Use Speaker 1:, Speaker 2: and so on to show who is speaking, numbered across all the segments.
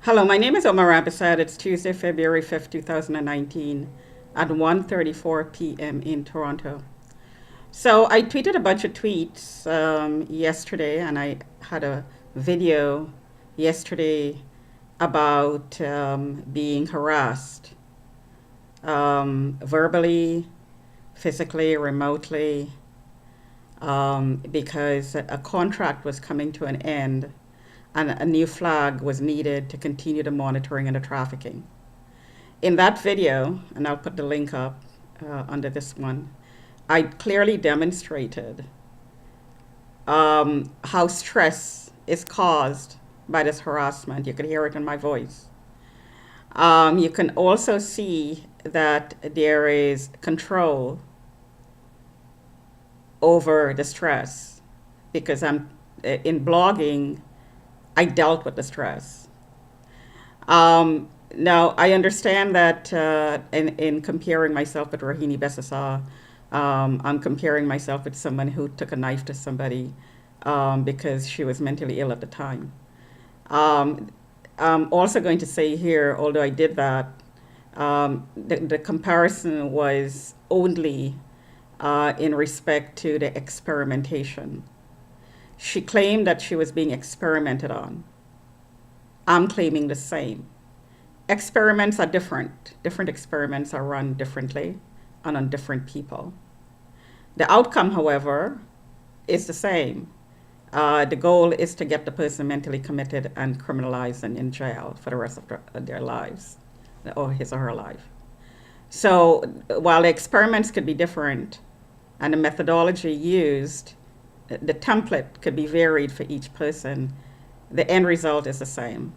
Speaker 1: Hello, my name is Omar Abasad. It's Tuesday, February 5th, 2019 at 1:34 p.m. in Toronto. So I tweeted a bunch of tweets yesterday, and I had a video yesterday about being harassed verbally, physically, remotely, because a contract was coming to an end and a new flag was needed to continue the monitoring and the trafficking. In that video, and I'll put the link up under this one, I clearly demonstrated how stress is caused by this harassment. You could hear it in my voice. You can also see that there is control over the stress because I'm in blogging. I dealt with the stress. Now, I understand that in comparing myself with Rohini Besasa, I'm comparing myself with someone who took a knife to somebody because she was mentally ill at the time. Um, I'm also going to say here, although I did that, the comparison was only in respect to the experimentation. She claimed that she was being experimented on. I'm claiming the same. Experiments are different. Different experiments are run differently and on different people. The outcome, however, is the same. The goal is to get the person mentally committed and criminalized and in jail for the rest of their lives, or his or her life. So while the experiments could be different and the methodology used, the template could be varied for each person, the end result is the same.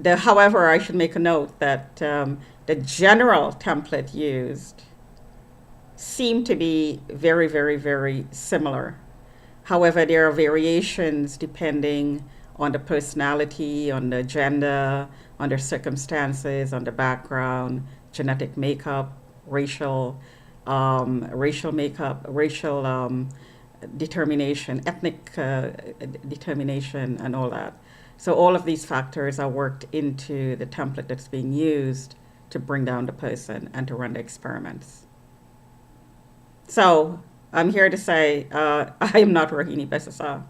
Speaker 1: However, I should make a note that the general template used seem to be very, very, very similar. However, there are variations depending on the personality, on the gender, on the circumstances, on the background, genetic makeup, racial makeup, racial determination, ethnic determination, and all that. So all of these factors are worked into the template that's being used to bring down the person and to run the experiments. So I'm here to say I am not Rohini Besasa.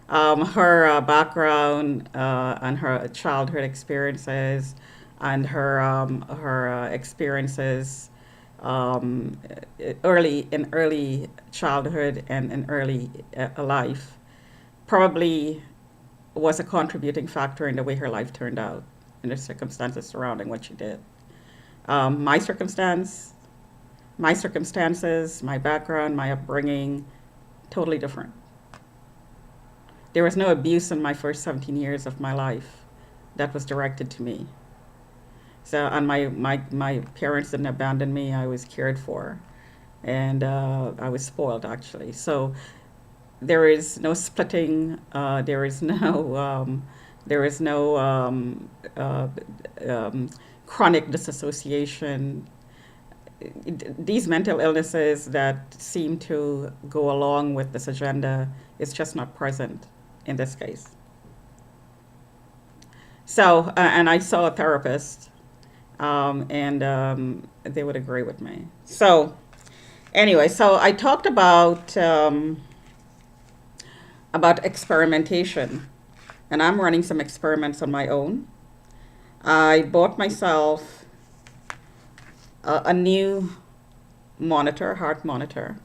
Speaker 1: Her background and her childhood experiences and her experiences um, early childhood and in early life probably was a contributing factor in the way her life turned out and the circumstances surrounding what she did. Um, my circumstance, my circumstances, my background, my upbringing, totally different. There was no abuse in my first 17 years of my life that was directed to me. So, and my parents didn't abandon me. I was cared for, and I was spoiled actually. So there is no splitting. There is no um, chronic disassociation. These mental illnesses that seem to go along with this agenda is just not present in this case. So, and I saw a therapist, and they would agree with me. So, anyway, so I talked about experimentation, and I'm running some experiments on my own. I bought myself a new monitor, heart monitor,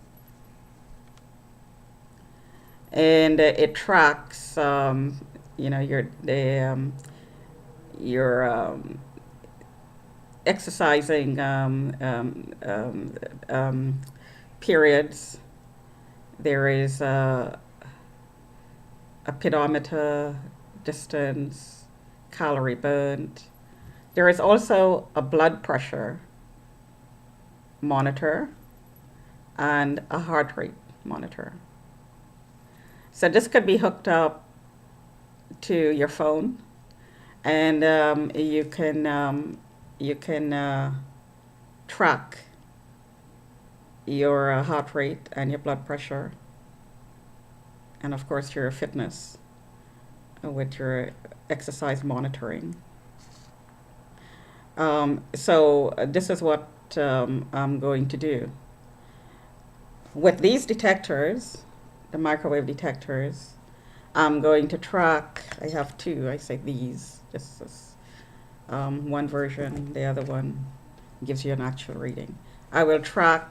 Speaker 1: and it tracks, your exercising periods. There is a pedometer, distance, calorie burned. There is also a blood pressure monitor and a heart rate monitor. So this could be hooked up to your phone, and you can track your heart rate and your blood pressure, and of course your fitness with your exercise monitoring. So this is what I'm going to do. With these detectors, the microwave detectors, I'm going to track, I have two, I say these, this is one version, the other one gives you an actual reading. I will track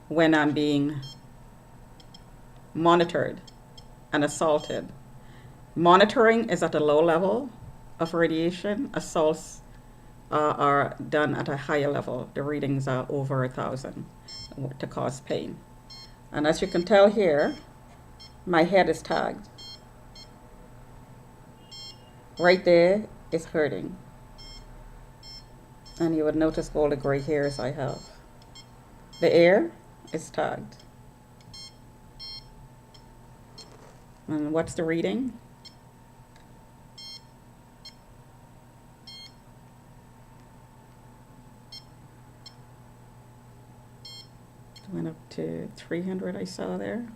Speaker 1: when I'm being monitored and assaulted. Monitoring is at a low level of radiation. Assaults are done at a higher level. The readings are over 1,000 to cause pain. And as you can tell here, my head is tagged. Right there is hurting. And you would notice all the gray hairs I have. The ear is tagged. And what's the reading? It went up to 300 I saw there.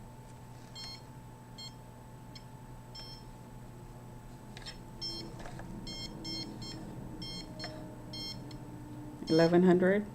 Speaker 1: 1,100.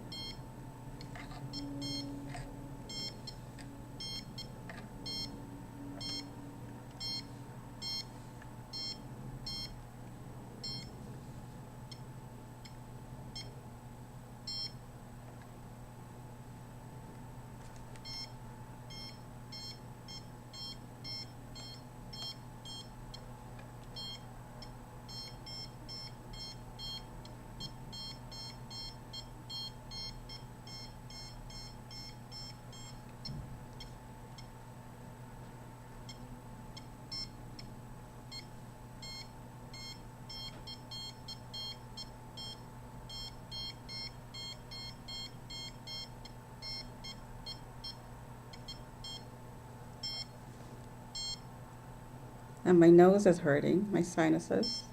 Speaker 1: And my nose is hurting, my sinuses,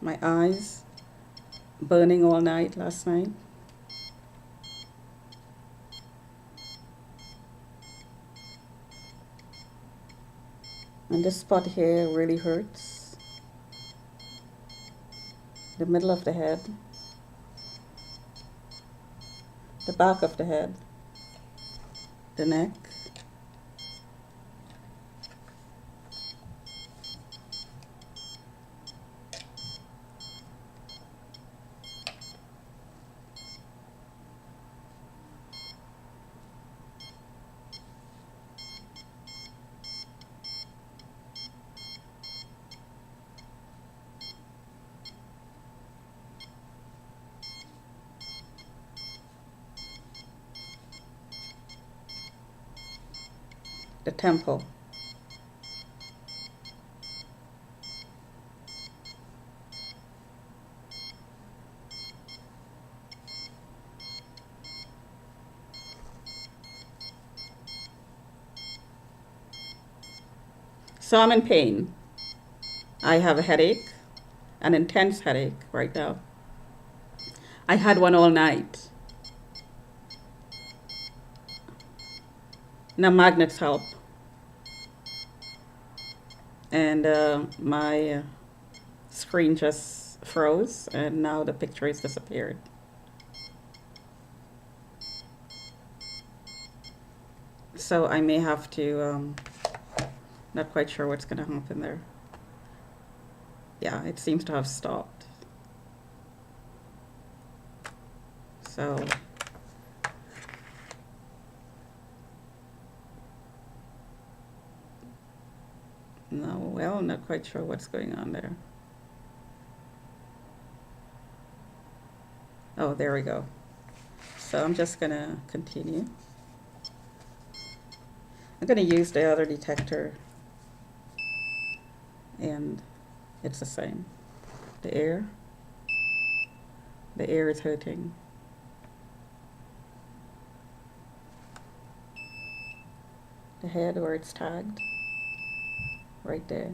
Speaker 1: my eyes burning all night last night. And this spot here really hurts. The middle of the head, the back of the head, the neck. The temple. So I'm in pain. I have a headache, an intense headache right now. I had one all night. Now magnets help. And my screen just froze, and now the picture has disappeared. So I may have to, not quite sure what's going to happen there. Yeah, it seems to have stopped. So no, well, not quite sure what's going on there. Oh, there we go. So I'm just going to continue. I'm going to use the other detector, and it's the same. The ear is hurting. The head where it's tagged, right there.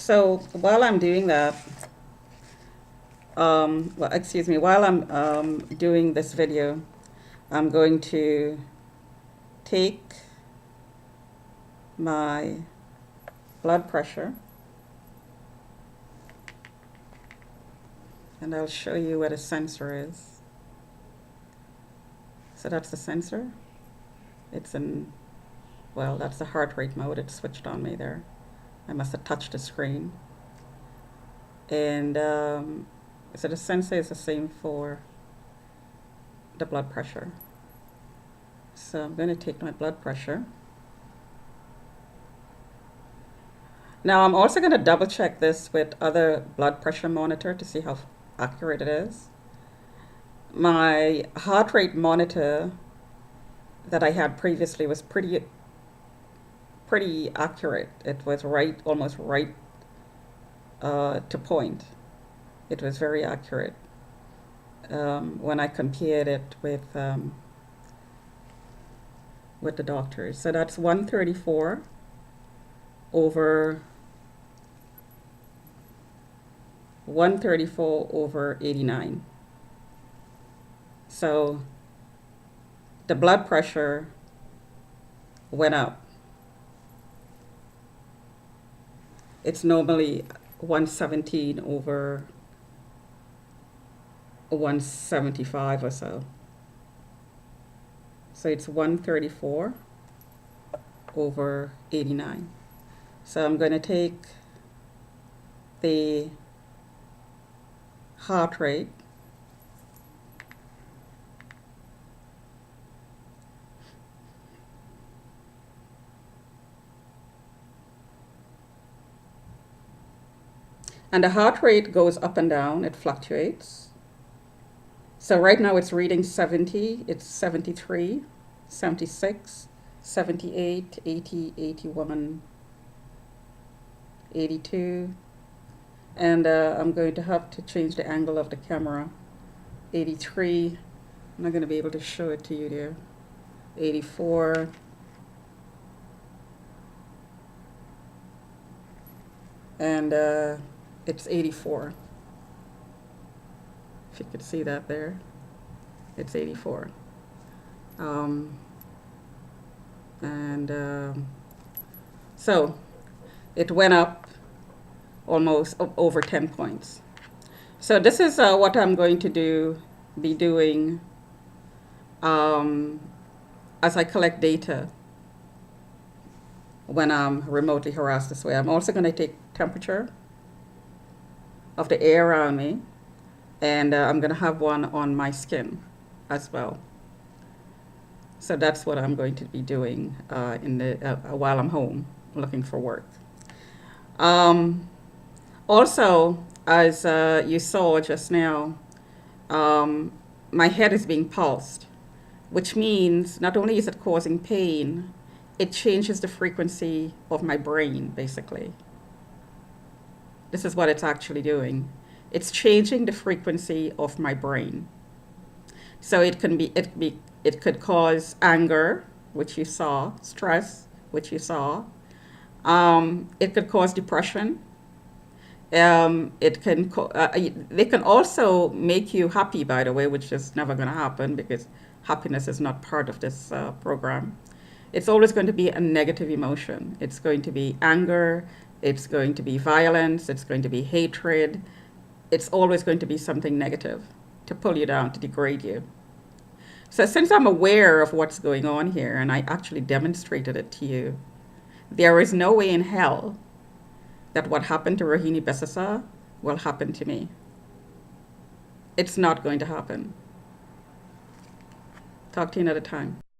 Speaker 1: So while I'm doing that, well, excuse me, while I'm doing this video, I'm going to take my blood pressure and I'll show you where the sensor is. So that's the sensor. It's in, well, that's the heart rate mode. It switched on me there. I must have touched the screen. And so the sensor is the same for the blood pressure. So I'm going to take my blood pressure. Now I'm also going to double check this with other blood pressure monitor to see how accurate it is. My heart rate monitor that I had previously was pretty accurate. It was right, almost right to point. It was very accurate when I compared it with the doctors. So that's 134 over 89. So the blood pressure went up. It's normally 117 over 175 or so. So it's 134 over 89. So I'm going to take the heart rate and the heart rate goes up and down, it fluctuates. So right now it's reading 70, it's 73, 76, 78, 80, 81, 82. And I'm going to have to change the angle of the camera. 83, I'm not going to be able to show it to you there. 84. And it's 84. If you could see that there, it's 84. So it went up almost over 10 points. So this is what I'm going to be doing as I collect data when I'm remotely harassed this way. I'm also going to take temperature of the air around me, and I'm going to have one on my skin as well. So that's what I'm going to be doing while I'm home looking for work. Also, as you saw just now, my head is being pulsed, which means not only is it causing pain, it changes the frequency of my brain, basically. This is what it's actually doing. It's changing the frequency of my brain. So it could cause anger, which you saw, stress, which you saw. It could cause depression. They can also make you happy, by the way, which is never going to happen because happiness is not part of this program. It's always going to be a negative emotion. It's going to be anger. It's going to be violence. It's going to be hatred. It's always going to be something negative to pull you down, to degrade you. So since I'm aware of what's going on here, and I actually demonstrated it to you, there is no way in hell that what happened to Rohini Besasa will happen to me. It's not going to happen. Talk to you another time.